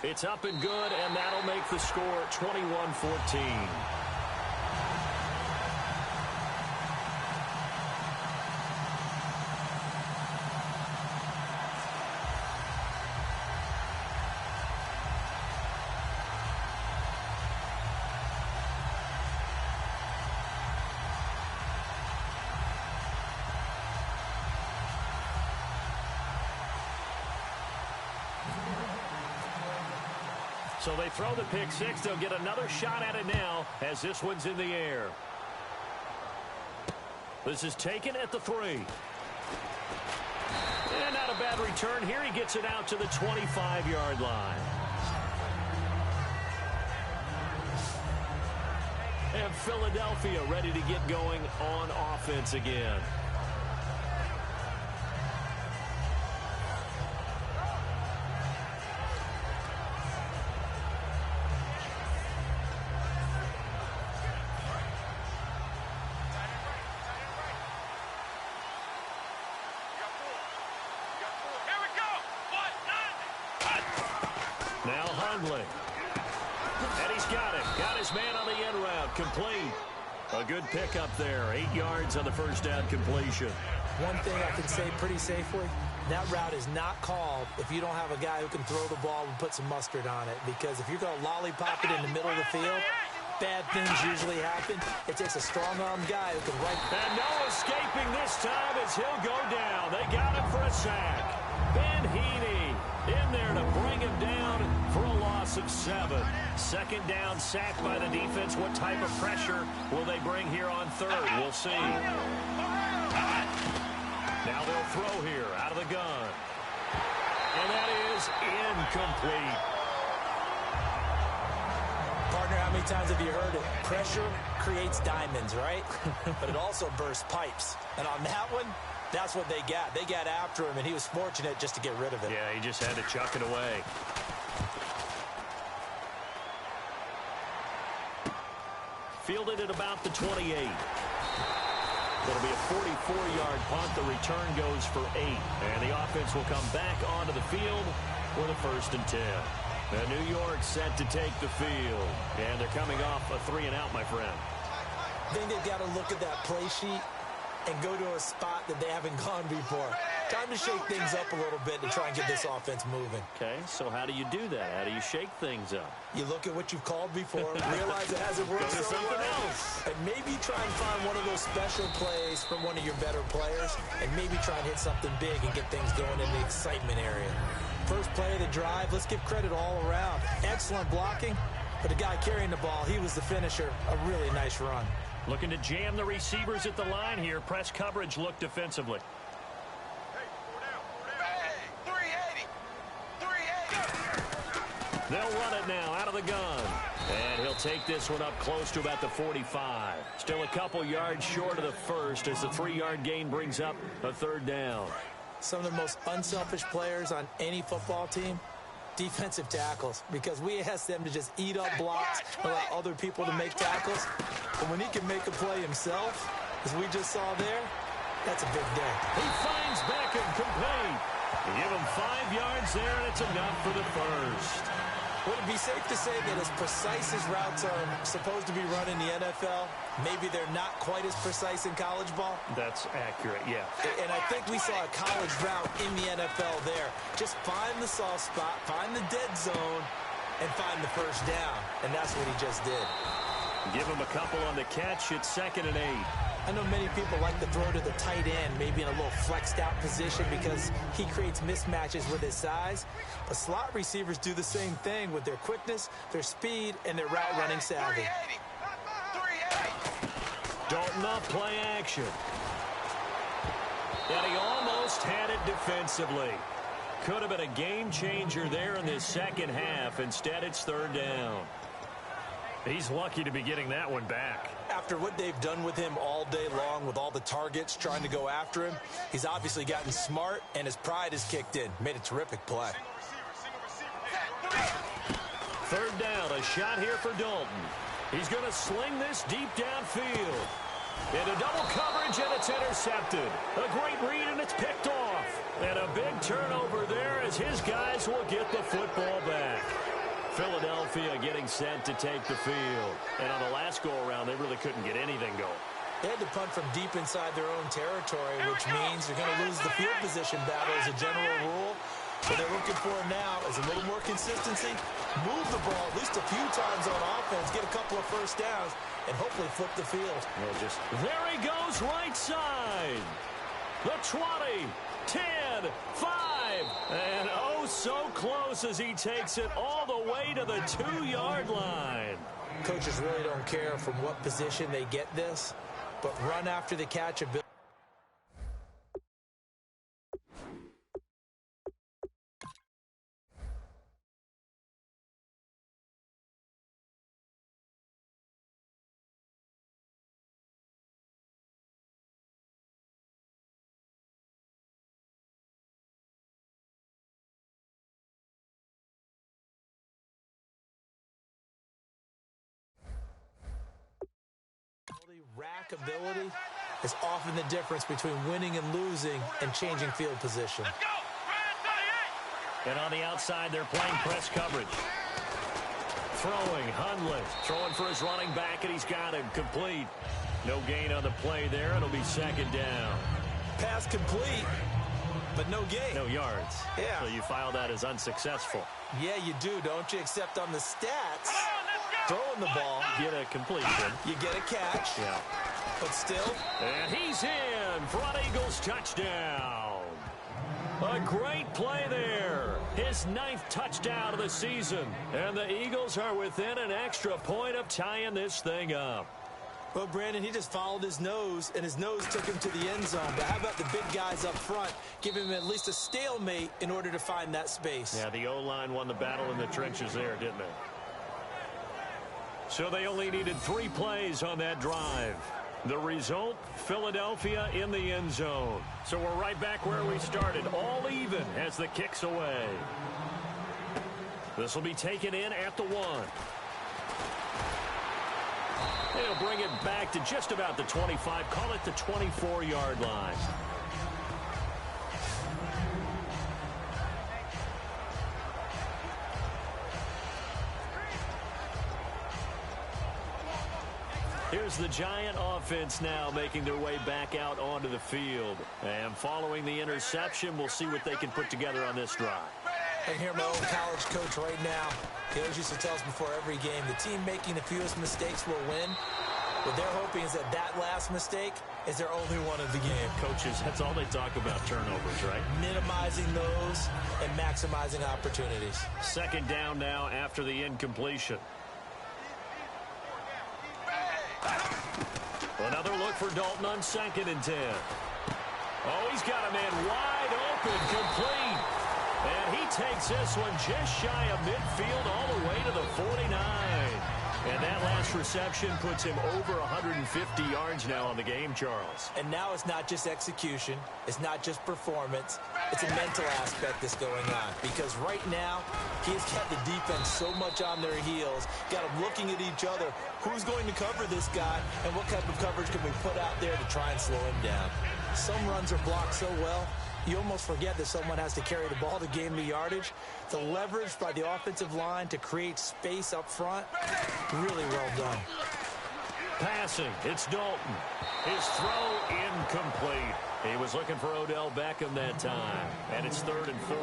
It's up and good, and that'll make the score 21-14. So they throw the pick six. They'll get another shot at it now as this one's in the air. This is taken at the 3. And not a bad return here. He gets it out to the 25-yard line. And Philadelphia ready to get going on offense again. And he's got it. Got his man on the end route. Complete. A good pickup there. 8 yards on the first down completion. One thing I can say pretty safely, that route is not called if you don't have a guy who can throw the ball and put some mustard on it. Because if you're going to lollipop it in the middle of the field, bad things usually happen. It takes a strong-armed guy who can right. And no escaping this time as he'll go down. They got him for a sack. Ben Heaney in there to bring him down for a loss of 7. Second down, sack by the defense. What type of pressure will they bring here on third? We'll see. Now they'll throw here out of the gun. And that is incomplete. Partner, how many times have you heard it? Pressure creates diamonds, right? But it also bursts pipes. And on that one, that's what they got. They got after him, and he was fortunate just to get rid of it. Yeah, he just had to chuck it away. Fielded at about the 28. It'll be a 44-yard punt. The return goes for 8. And the offense will come back onto the field with a 1st and 10. And New York set to take the field. And they're coming off a 3-and-out, my friend. I think they've got to look at that play sheet and go to a spot that they haven't gone before. Time to shake things up a little bit to try and get this offense moving. Okay, so how do you do that? How do you shake things up? You look at what you've called before, realize it hasn't worked so something well, else. and maybe try and find one of those special plays from one of your better players, and maybe try and hit something big and get things going in the excitement area. First play of the drive, let's give credit all around. Excellent blocking, but the guy carrying the ball, he was the finisher. A really nice run. Looking to jam the receivers at the line here. Press coverage look defensively. They'll run it now out of the gun. And he'll take this one up close to about the 45. Still a couple yards short of the first as the 3-yard gain brings up a 3rd down. Some of the most unselfish players on any football team, defensive tackles, because we ask them to just eat up blocks, allow other people to make tackles. But when he can make a play himself, as we just saw there, that's a big day. He finds Beckham complete. They give him 5 yards there, and it's enough for the 1st. Would it be safe to say that as precise as routes are supposed to be run in the NFL, maybe they're not quite as precise in college ball? That's accurate, yeah. And I think we saw a college route in the NFL there. Just find the soft spot, find the dead zone, and find the 1st down. And that's what he just did. Give him a couple on the catch. It's 2nd and 8. I know many people like to throw to the tight end, maybe in a little flexed out position because he creates mismatches with his size. But slot receivers do the same thing with their quickness, their speed, and their route running savvy. Dalton up play action. And he almost had it defensively. Could have been a game changer there in this 2nd half. Instead, it's 3rd down. He's lucky to be getting that one back. After what they've done with him all day long with all the targets trying to go after him, he's obviously gotten smart, and his pride has kicked in. Made a terrific play. 3rd down, a shot here for Dalton. He's going to sling this deep downfield. Into double coverage, and it's intercepted. A great read, and it's picked off. And a big turnover there as his guys will get the football back. Philadelphia getting set to take the field. And on the last go-around, they really couldn't get anything going. They had to punt from deep inside their own territory, which means they're going to lose the field position battle as a general rule. What they're looking for now is a little more consistency, move the ball at least a few times on offense, get a couple of 1st downs, and hopefully flip the field. There he goes right side. The 20, 10, 5, and oh so close as he takes it all the way to the 2-yard line. Coaches really don't care from what position they get this, but run after the catch ability. Rack ability is often the difference between winning and losing and changing field position. And on the outside, they're playing press coverage. Throwing, Hundley, throwing for his running back, and he's got him complete. No gain on the play there. It'll be 2nd down. Pass complete, but no gain. No yards. Yeah. So you file that as unsuccessful. Yeah, you do, don't you? Except on the stats, throwing the ball, get a completion. You get a catch. Yeah. But still. And he's in. Front Eagles touchdown. A great play there. His 9th touchdown of the season. And the Eagles are within an extra point of tying this thing up. Well, Brandon, he just followed his nose, and his nose took him to the end zone. But how about the big guys up front? Give him at least a stalemate in order to find that space. Yeah, the O-line won the battle in the trenches there, didn't it? So they only needed 3 plays on that drive. The result, Philadelphia in the end zone. So we're right back where we started, all even as the kick's away. This will be taken in at the 1. They'll bring it back to just about the 25, call it the 24-yard line. Here's the Giant offense now making their way back out onto the field. And following the interception, we'll see what they can put together on this drive. I hear my old college coach right now. He always used to tell us before every game, the team making the fewest mistakes will win. What they're hoping is that that last mistake is their only one of the game. Coaches, that's all they talk about, turnovers, right? Minimizing those and maximizing opportunities. Second down now after the incompletion. Another look for Dalton on 2nd and 10. Oh, he's got a man wide open, complete. And he takes this one just shy of midfield all the way to the 49. And that last reception puts him over 150 yards now on the game, Charles. And now it's not just execution. It's not just performance. It's a mental aspect that's going on. Because right now, he's got the defense so much on their heels, got them looking at each other. Who's going to cover this guy, and what type of coverage can we put out there to try and slow him down? Some runs are blocked so well, you almost forget that someone has to carry the ball to gain the yardage. The leverage by the offensive line to create space up front, really well done. Passing, it's Dalton. His throw incomplete. He was looking for Odell Beckham that time, and it's 3rd and 4.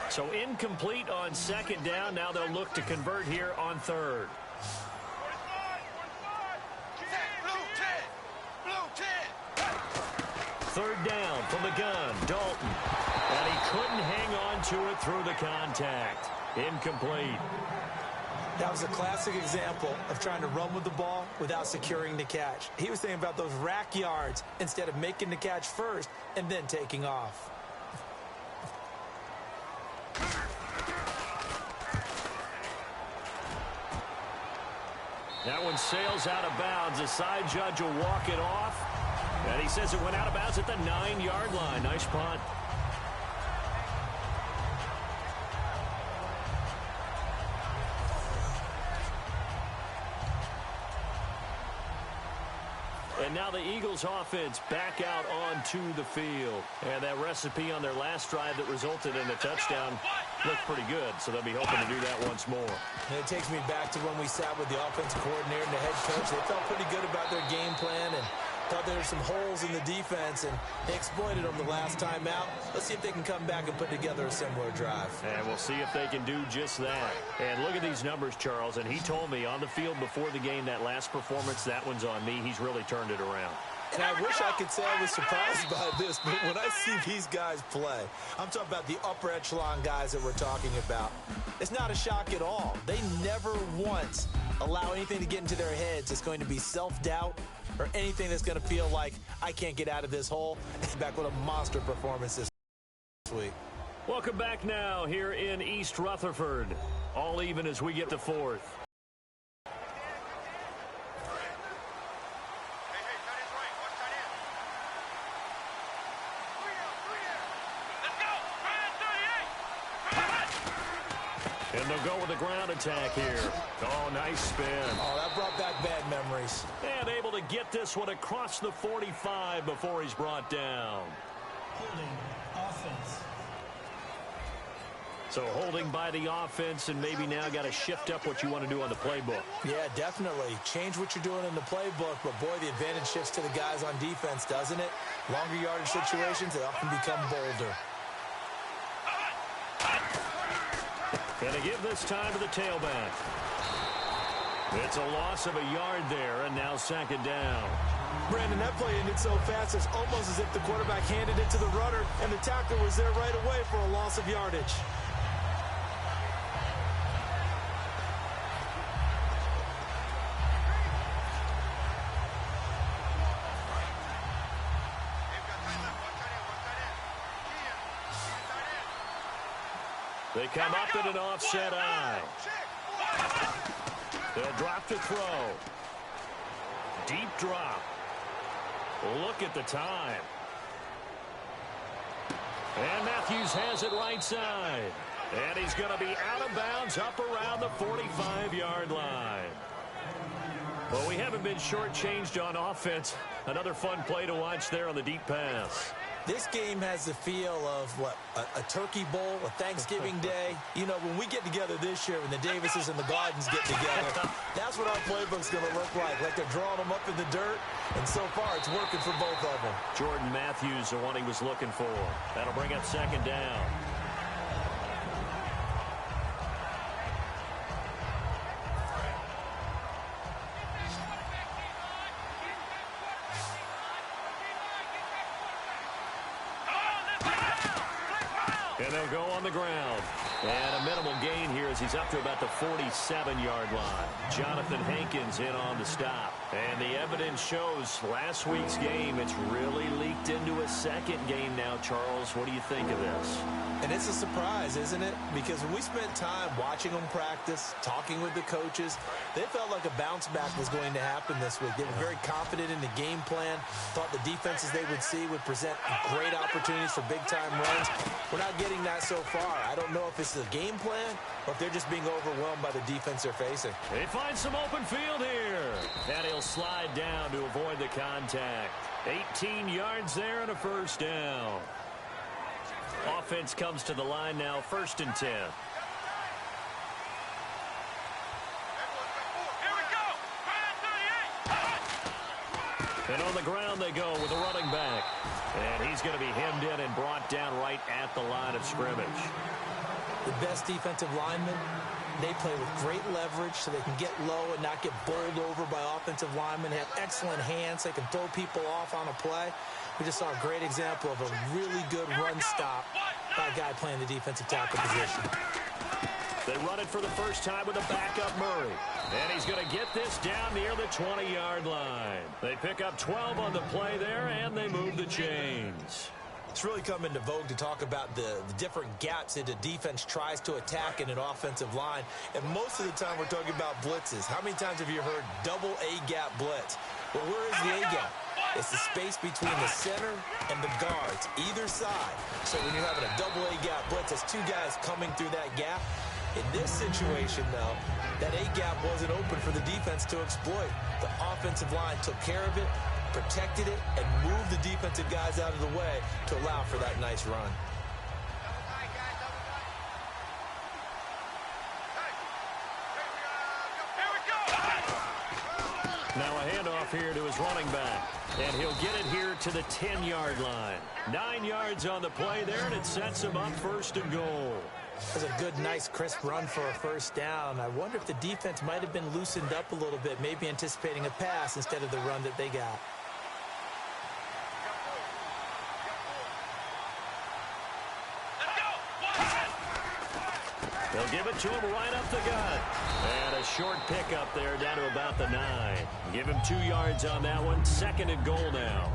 So incomplete on 2nd down. Now they'll look to convert here on 3rd. Third down from the gun, Dalton. And he couldn't hang on to it through the contact. Incomplete. That was a classic example of trying to run with the ball without securing the catch. He was thinking about those rack yards instead of making the catch first and then taking off. That one sails out of bounds. The side judge will walk it off. And he says it went out of bounds at the 9-yard line. Nice punt. And now the Eagles offense back out onto the field. And that recipe on their last drive that resulted in a touchdown looked pretty good. So they'll be hoping to do that once more. And it takes me back to when we sat with the offensive coordinator and the head coach. They felt pretty good about their game plan and thought there were some holes in the defense, and they exploited them the last time out. Let's see if they can come back and put together a similar drive. And we'll see if they can do just that. And look at these numbers, Charles. And he told me on the field before the game, that last performance, that one's on me. He's really turned it around. And I wish I could say I was surprised by this, but when I see these guys play, I'm talking about the upper echelon guys that we're talking about. It's not a shock at all. They never once allow anything to get into their heads. It's going to be self-doubt or anything that's going to feel like I can't get out of this hole. Back with a monster performance this week. Welcome back now here in East Rutherford. All even as we get to 4th. And they'll go with a ground attack here. Oh, nice spin. Oh, that brought back bad memories. And able to get this one across the 45 before he's brought down. Holding offense. So holding by the offense, and maybe now got to shift up what you want to do on the playbook. Yeah, definitely. Change what you're doing in the playbook, but boy, the advantage shifts to the guys on defense, doesn't it? Longer yardage situations, they often become bolder. Gonna give this time to the tailback. It's a loss of a yard there, and now 2nd down. Brandon, that play ended so fast, it's almost as if the quarterback handed it to the runner, and the tackler was there right away for a loss of yardage. They come up in an offset eye. They'll drop to throw. Deep drop. Look at the time. And Matthews has it right side. And he's going to be out of bounds up around the 45-yard line. Well, we haven't been shortchanged on offense. Another fun play to watch there on the deep pass. This game has the feel of, what, a turkey bowl, a Thanksgiving day. You know, when we get together this year, when the Davises and the Gardens get together, that's what our playbook's going to look like. Like they're drawing them up in the dirt, and so far it's working for both of them. Jordan Matthews, the one he was looking for. That'll bring up second down. And they'll go on the ground. And a minimal gain here as he's up to about the 47-yard line. Jonathan Hankins in on the stop. And the evidence shows last week's game, it's really leaked into a second game now, Charles. What do you think of this? And it's a surprise, isn't it? Because when we spent time watching them practice, talking with the coaches, they felt like a bounce back was going to happen this week. They were very confident in the game plan, thought the defenses they would see would present great opportunities for big-time runs. We're not getting that so far. I don't know if it's the game plan or if they're just being overwhelmed by the defense they're facing. They find some open field here. And he'll slide down to avoid the contact. 18 yards there and a first down. Offense comes to the line now, 1st and 10. And on the ground they go with a running back. And he's going to be hemmed in and brought down right at the line of scrimmage. The best defensive linemen, they play with great leverage so they can get low and not get bowled over by offensive linemen. They have excellent hands. They can throw people off on a play. We just saw a great example of a really good run stop by a guy playing the defensive tackle position. They run it for the first time with a backup Murray. And he's going to get this down near the 20-yard line. They pick up 12 on the play there, and they move the chains. It's really come into vogue to talk about the different gaps that a defense tries to attack in an offensive line. And most of the time we're talking about blitzes. How many times have you heard double A-gap blitz? Well, where is the A-gap? It's the space between the center and the guards, either side. So when you're having a double A-gap blitz, that's two guys coming through that gap. In this situation, though, that A-gap wasn't open for the defense to exploit. The offensive line took care of it, protected it, and moved the defensive guys out of the way to allow for that nice run. Now a handoff here to his running back. And he'll get it here to the 10-yard line. 9 yards on the play there, and it sets him up 1st and goal. That's a good, nice, crisp run for a first down. I wonder if the defense might have been loosened up a little bit, maybe anticipating a pass instead of the run that they got. They'll give it to him right up the gut. And a short pickup there down to about the 9. Give him 2 yards on that one. 2nd and goal now.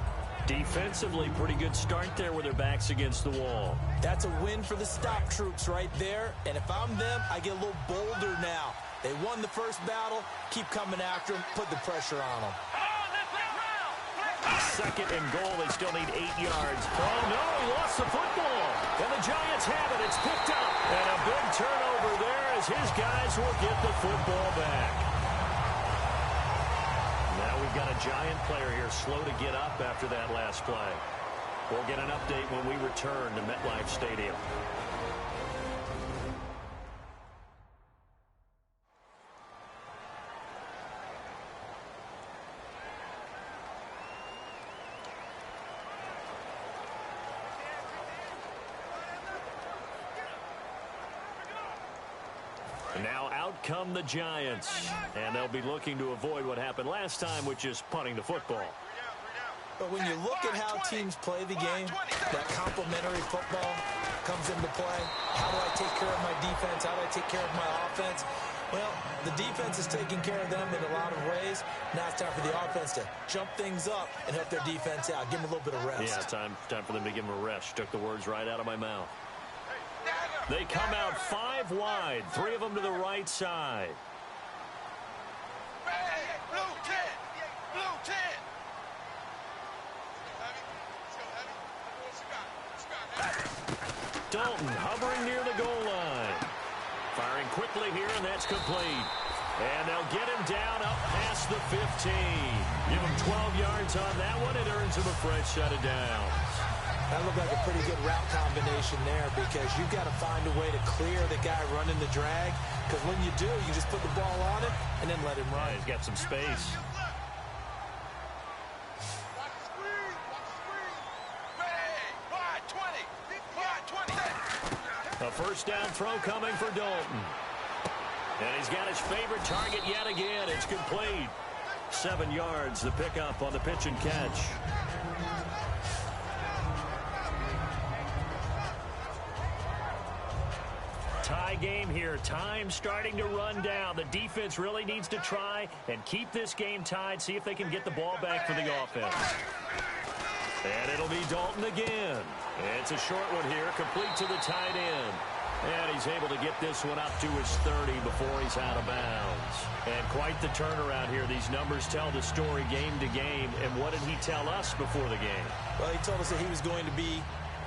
Defensively, pretty good start there with their backs against the wall. That's a win for the stop troops right there. And if I'm them, I get a little bolder now. They won the first battle. Keep coming after them. Put the pressure on them. 2nd and goal. They still need 8 yards. Oh, no, he lost the football. And the Giants have it. It's picked up. And a big turnover there as his guys will get the football back. Now we've got a Giant player here slow to get up after that last play. We'll get an update when we return to MetLife Stadium. Now out come the Giants, and they'll be looking to avoid what happened last time, which is punting the football. But when you look at how teams play the game, that complementary football comes into play. How do I take care of my defense? How do I take care of my offense? Well, the defense is taking care of them in a lot of ways. Now it's time for the offense to jump things up and help their defense out. Give them a little bit of rest. Yeah, time for them to give them a rest. Took the words right out of my mouth. They come out 5 wide, 3 of them to the right side. Dalton hovering near the goal line. Firing quickly here, and that's complete. And they'll get him down up past the 15. Give him 12 yards on that one. It earns him a fresh set of downs. That looked like a pretty good route combination there because you've got to find a way to clear the guy running the drag. Because when you do, you just put the ball on him and then let him run. Yeah, he's got some space. A first down throw coming for Dalton. And he's got his favorite target yet again. It's complete. 7 yards, the pickup on the pitch and catch. Tie game here. Time starting to run down. The defense really needs to try and keep this game tied. See if they can get the ball back for the offense. And it'll be Dalton again. It's a short one here, complete to the tight end. And he's able to get this one up to his 30 before he's out of bounds. And quite the turnaround here. These numbers tell the story game to game. And what did he tell us before the game? Well, he told us that he was going to be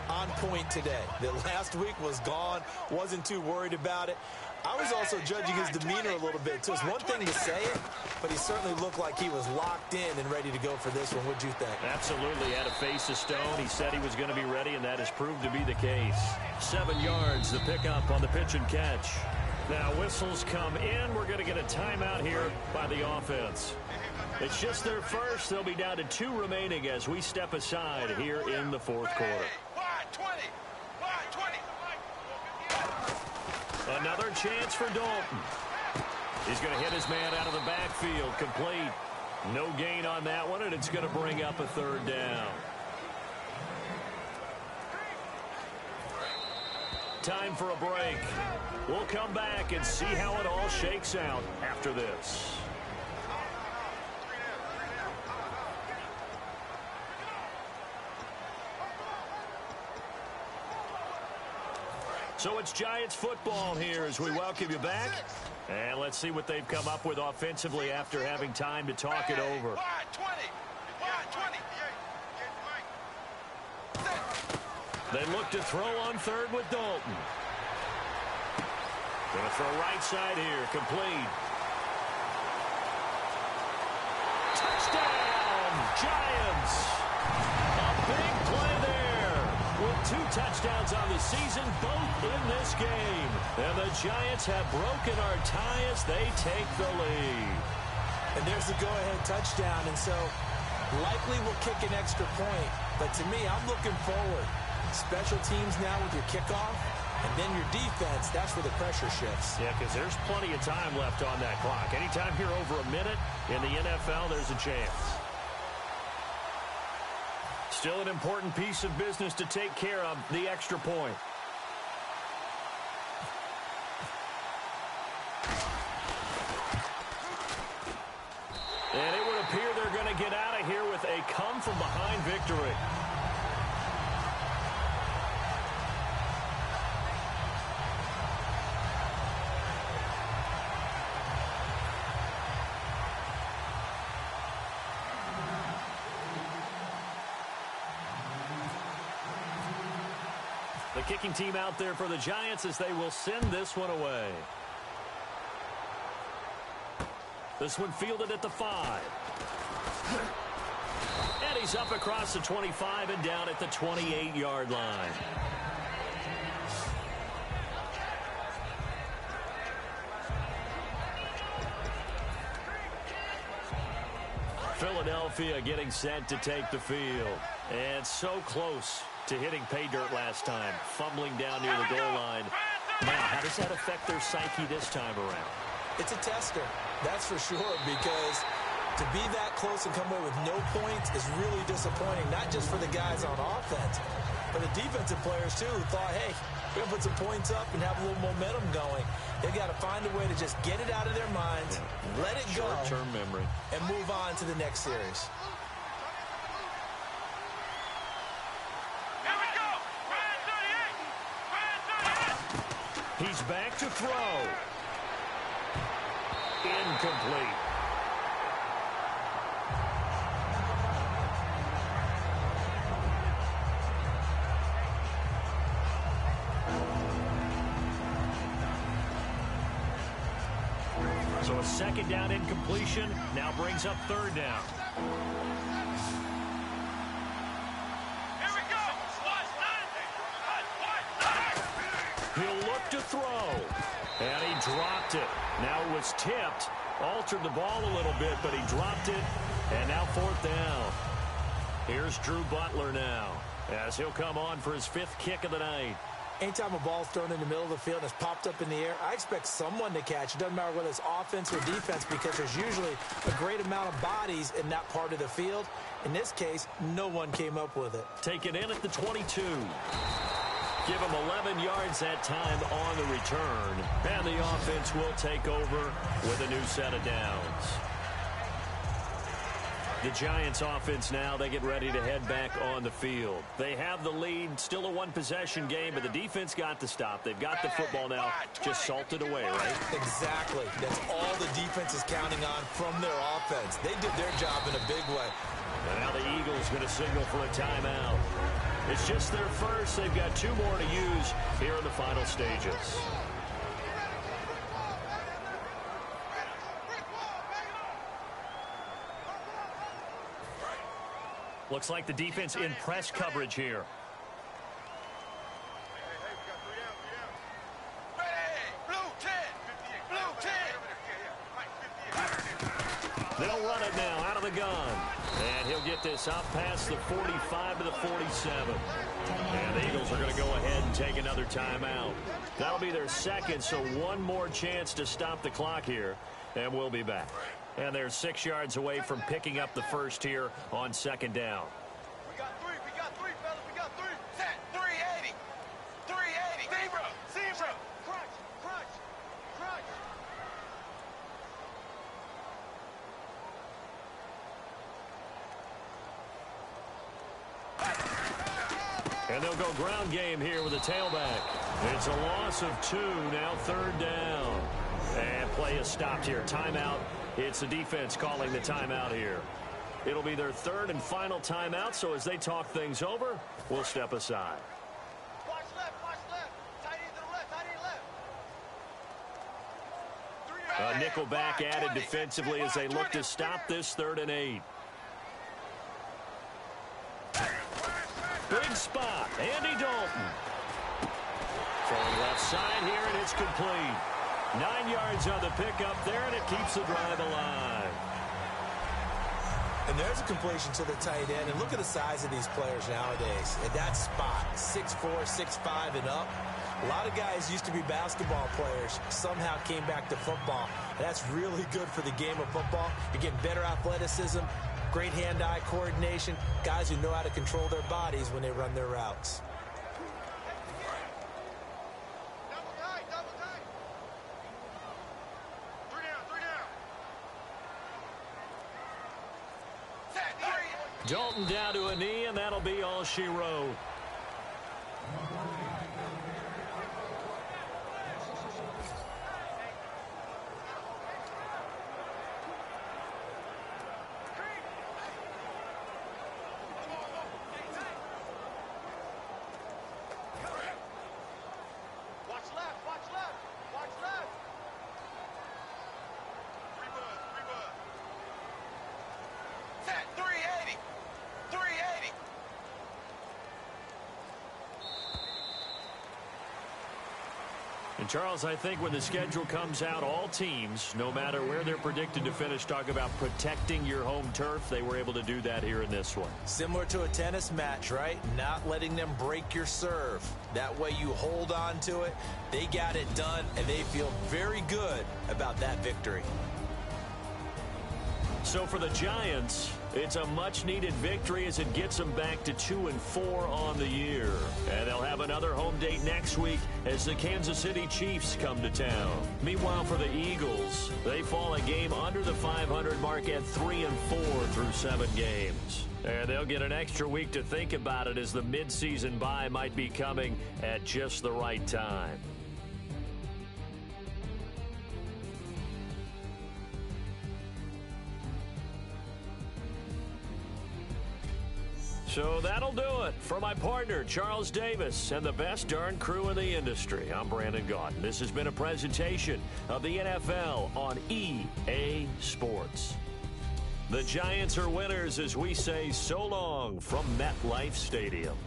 on point today. That last week was gone, wasn't too worried about it. I was also judging his demeanor a little bit, too. It's one thing to say it, but he certainly looked like he was locked in and ready to go for this one. What'd you think? Absolutely. Had to face a stone. He said he was going to be ready, and that has proved to be the case. 7 yards, the pickup on the pitch and catch. Now whistles come in. We're going to get a timeout here by the offense. It's just their first. They'll be down to 2 remaining as we step aside here in the fourth quarter. Another chance for Dalton. He's going to hit his man out of the backfield. Complete. No gain on that one, and it's going to bring up a third down. Time for a break. We'll come back and see how it all shakes out after this. So it's Giants football here as we welcome you back. And let's see what they've come up with offensively after having time to talk it over. They look to throw on third with Dalton. Going to throw right side here, complete. Touchdown, Giants! A big play there with 2 touchdowns on the season, both in this game. And the Giants have broken our tie as they take the lead. And there's the go-ahead touchdown, and so likely will kick an extra point. But to me, I'm looking forward. Special teams now with your kickoff, and then your defense, that's where the pressure shifts. Yeah, because there's plenty of time left on that clock. Anytime you're over a minute in the NFL, there's a chance. Still an important piece of business to take care of, the extra point. And it would appear they're going to get out of here with a come-from-behind victory. The kicking team out there for the Giants as they will send this one away. This one fielded at the 5. And he's up across the 25 and down at the 28-yard line. Philadelphia getting set to take the field. And so close to hitting pay dirt last time, fumbling down near the goal line. Now, how does that affect their psyche this time around? It's a tester, that's for sure, because to be that close and come away with no points is really disappointing, not just for the guys on offense, but the defensive players, too, who thought, hey, we're going to put some points up and have a little momentum going. They've got to find a way to just get it out of their minds, let it go, short-term memory, and move on to the next series. He's back to throw. Incomplete. So a second down incompletion now brings up third down. Here we go. He'll look to throw. And he dropped it. Now it was tipped. Altered the ball a little bit, but he dropped it. And now fourth down. Here's Drew Butler now, as he'll come on for his 5th kick of the night. Anytime a ball's thrown in the middle of the field and it's popped up in the air, I expect someone to catch. It doesn't matter whether it's offense or defense, because there's usually a great amount of bodies in that part of the field. In this case, no one came up with it. Taken in at the 22. Give him 11 yards that time on the return. And the offense will take over with a new set of downs. The Giants offense now, they get ready to head back on the field. They have the lead, still a one-possession game, but the defense got the stop. They've got the football now, just salted away, right? Exactly. That's all the defense is counting on from their offense. They did their job in a big way. And now the Eagles going to signal for a timeout. It's just their first. They've got 2 more to use here in the final stages. Looks like the defense in press coverage here. They'll run it now out of the gun. And he'll get this out past the 45 to the 47. And the Eagles are going to go ahead and take another timeout. That'll be their second, so one more chance to stop the clock here. And we'll be back. And they're 6 yards away from picking up the first here on second down. We got three, fellas. We got 3. Set, 380. 380. Zebra. Crunch. And they'll go ground game here with a tailback. It's a loss of 2, now third down. And play is stopped here. Timeout. It's the defense calling the timeout here. It'll be their third and final timeout, so as they talk things over, we'll step aside. Watch left. Tight end to the left, tight end left. A nickel back added defensively as they look to stop this 3rd and 8. Big spot. Andy Dalton. From left side here, and it's complete. 9 yards on the pickup there, and it keeps the drive alive. And there's a completion to the tight end. And look at the size of these players nowadays. At that spot, 6'4", 6'5", and up. A lot of guys used to be basketball players, somehow came back to football. That's really good for the game of football. You're getting better athleticism, great hand-eye coordination, guys who know how to control their bodies when they run their routes. Double tight. 3 down. Set, 3. Dalton down to a knee, and that'll be all she wrote. Watch left. 3 bud. Set, 380. And, Charles, I think when the schedule comes out, all teams, no matter where they're predicted to finish, talk about protecting your home turf. They were able to do that here in this one. Similar to a tennis match, right? Not letting them break your serve. That way you hold on to it. They got it done, and they feel very good about that victory. So for the Giants, it's a much-needed victory as it gets them back to 2-4 on the year. And they'll have another home date next week as the Kansas City Chiefs come to town. Meanwhile, for the Eagles, they fall a game under the 500 mark at 3-4 through 7 games. And they'll get an extra week to think about it as the midseason bye might be coming at just the right time. So that'll do it. For my partner, Charles Davis, and the best darn crew in the industry, I'm Brandon Gaudin. This has been a presentation of the NFL on EA Sports. The Giants are winners as we say so long from MetLife Stadium.